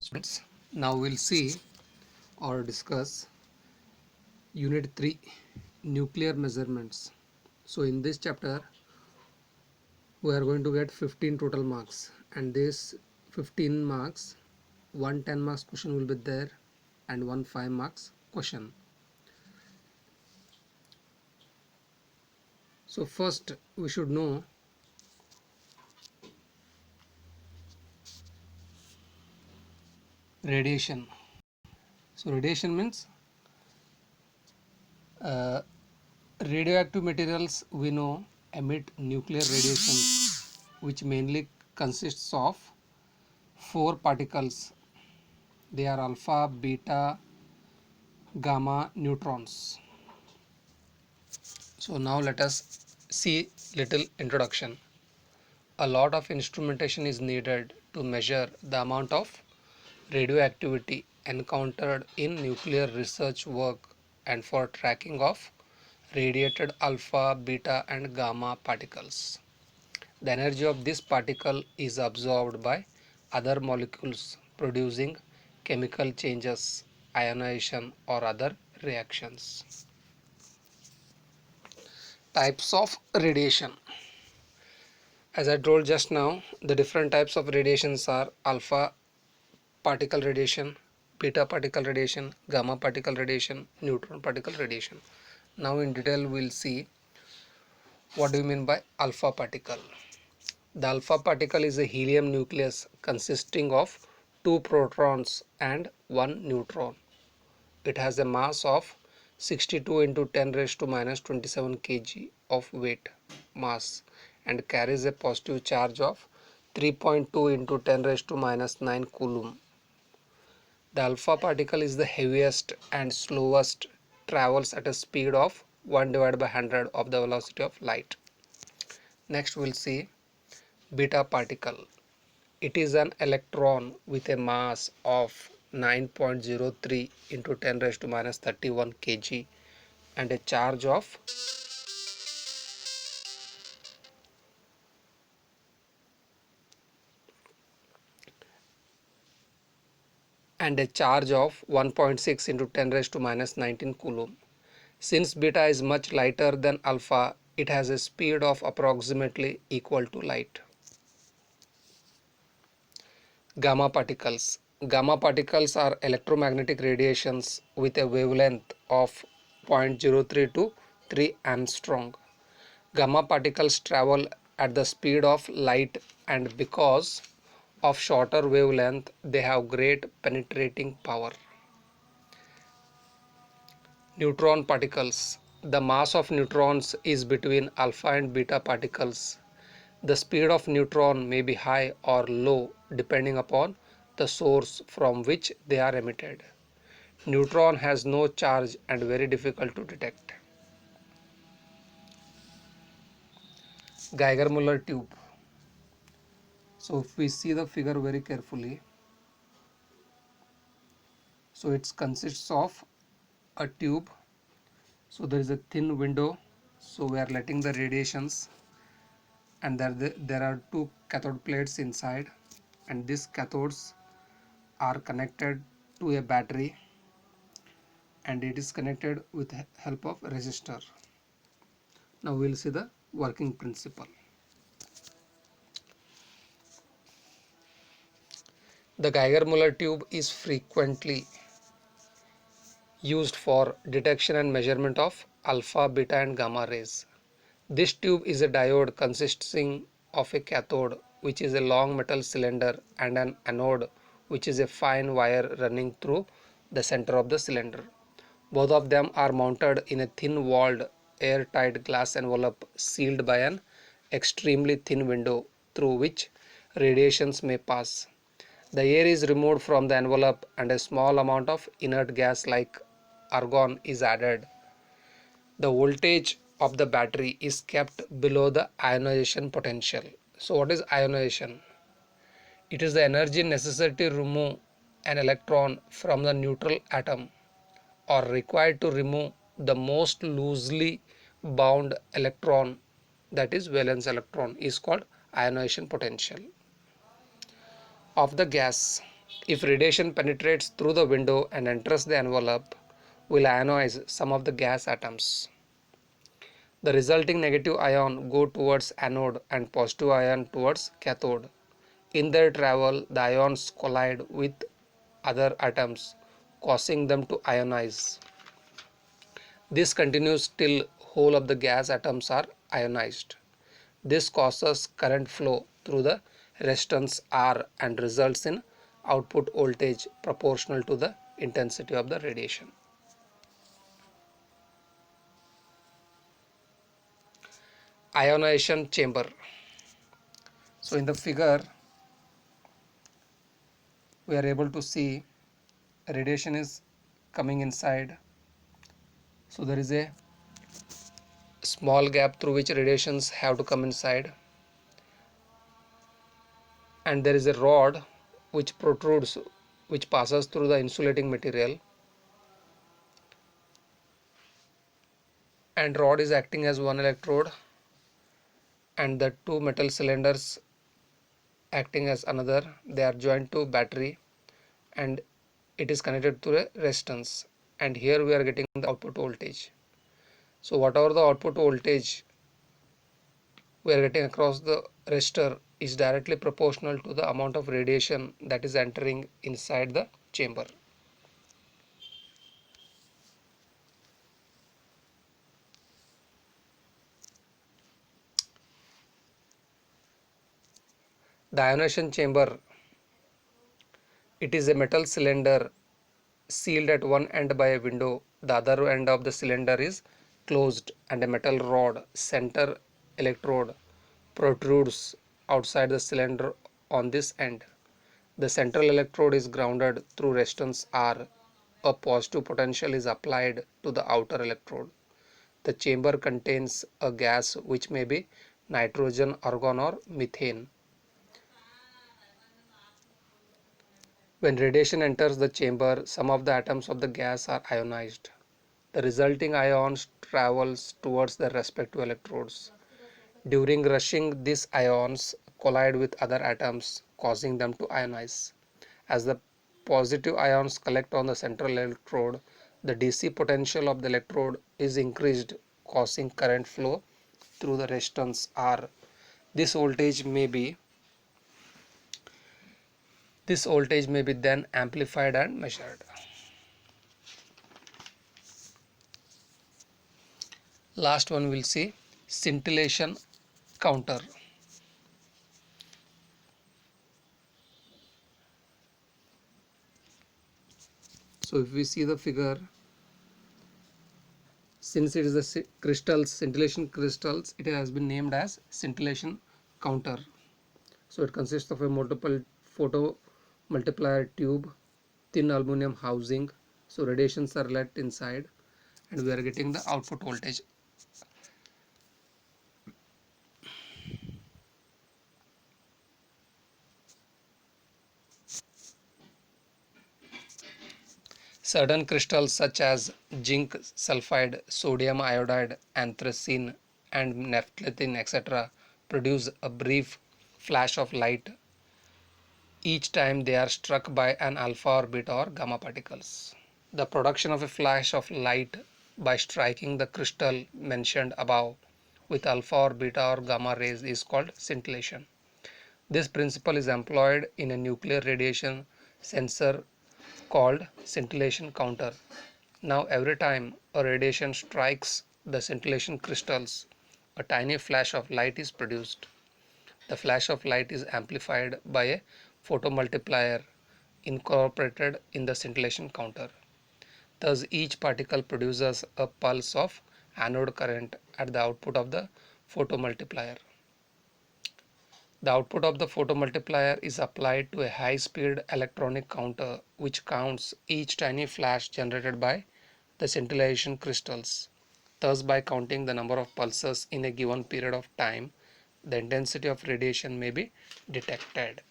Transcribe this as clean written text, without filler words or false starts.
Students, now we'll see or discuss Unit 3 Nuclear Measurements. So in this chapter we are going to get 15 total marks, and this 15 marks, one 10 marks question will be there and one 5 marks question. So first we should know radiation. So radiation means uh, radioactive materials we know emit nuclear radiation, which mainly consists of four particles. They are alpha, beta, gamma, neutrons. So now let us see little introduction. A lot of instrumentation is needed to measure the amount of radioactivity encountered in nuclear research work and for tracking of radiated alpha, beta and gamma particles. The energy of this particle is absorbed by other molecules, producing chemical changes, ionization or other reactions. Types of radiation. As I told just now, the different types of radiations are alpha particle radiation, beta particle radiation, gamma particle radiation, neutron particle radiation. Now in detail we will see what do you mean by alpha particle. The alpha particle is a helium nucleus consisting of two protons and one neutron. It has a mass of 62 into 10 raised to minus 27 kg of weight mass and carries a positive charge of 3.2 into 10 raised to minus 9 coulomb. The alpha particle is the heaviest and slowest, travels at a speed of 1 divided by 100 of the velocity of light. Next we'll see beta particle. It is an electron with a mass of 9.03 into 10 raised to minus 31 kg and a charge of 1.6 into 10 raised to minus 19 coulomb. Since beta is much lighter than alpha, it has a speed of approximately equal to light. Gamma particles. Gamma particles are electromagnetic radiations with a wavelength of 0.03 to 3 angstrom. Gamma particles travel at the speed of light, and because of shorter wavelength they have great penetrating power. Neutron particles. The mass of neutrons is between alpha and beta particles. The speed of neutron may be high or low depending upon the source from which they are emitted. Neutron has no charge and very difficult to detect. Geiger-Müller tube. So if we see the figure very carefully, so it consists of a tube. So there is a thin window, so we are letting the radiations, and there are two cathode plates inside, and these cathodes are connected to a battery, and it is connected with help of resistor. Now we will see the working principle. The Geiger-Müller tube is frequently used for detection and measurement of alpha, beta and gamma rays. This tube is a diode consisting of a cathode, which is a long metal cylinder, and an anode, which is a fine wire running through the center of the cylinder. Both of them are mounted in a thin walled airtight glass envelope sealed by an extremely thin window through which radiations may pass. The air is removed from the envelope and a small amount of inert gas like argon is added. The voltage of the battery is kept below the ionization potential. So what is ionization? It is the energy necessary to remove an electron from the neutral atom, or required to remove the most loosely bound electron, that is valence electron, is called ionization potential of the gas. If radiation penetrates through the window and enters the envelope, will ionize some of the gas atoms. The resulting negative ion go towards anode and positive ion towards cathode. In their travel, the ions collide with other atoms, causing them to ionize. This continues till whole of the gas atoms are ionized. This causes current flow through the resistance R and results in output voltage proportional to the intensity of the radiation. Ionization chamber. So in the figure we are able to see radiation is coming inside. So there is a small gap through which radiations have to come inside, and there is a rod which protrudes, which passes through the insulating material, and rod is acting as one electrode and the two metal cylinders acting as another. They are joined to battery and it is connected to a resistance, and here we are getting the output voltage. So whatever the output voltage we are getting across the resistor is directly proportional to the amount of radiation that is entering inside the chamber. The ionization chamber, it is a metal cylinder sealed at one end by a window. The other end of the cylinder is closed and a metal rod center electrode protrudes outside the cylinder on this end. The central electrode is grounded through resistance R. A positive potential is applied to the outer electrode. The chamber contains a gas which may be nitrogen, argon or methane. When radiation enters the chamber, some of the atoms of the gas are ionized. The resulting ions travels towards the respective electrodes. During rushing, these ions collide with other atoms, causing them to ionize. As the positive ions collect on the central electrode, the DC potential of the electrode is increased, causing current flow through the resistance R. This voltage may be then amplified and measured. Last one we'll see scintillation counter. So if we see the figure, since it is a crystals, scintillation crystals, it has been named as scintillation counter. So it consists of a multiple photo multiplier tube, thin aluminum housing. So radiations are let inside and we are getting the output voltage. Certain crystals such as zinc sulfide, sodium iodide, anthracene and naphthalene etc. produce a brief flash of light each time they are struck by an alpha or beta or gamma particles. The production of a flash of light by striking the crystal mentioned above with alpha or beta or gamma rays is called scintillation. This principle is employed in a nuclear radiation sensor called scintillation counter. Now every time a radiation strikes the scintillation crystals, a tiny flash of light is produced. The flash of light is amplified by a photomultiplier incorporated in the scintillation counter. Thus each particle produces a pulse of anode current at the output of the photomultiplier. The output of the photomultiplier is applied to a high-speed electronic counter which counts each tiny flash generated by the scintillation crystals. Thus, by counting the number of pulses in a given period of time, the intensity of radiation may be detected.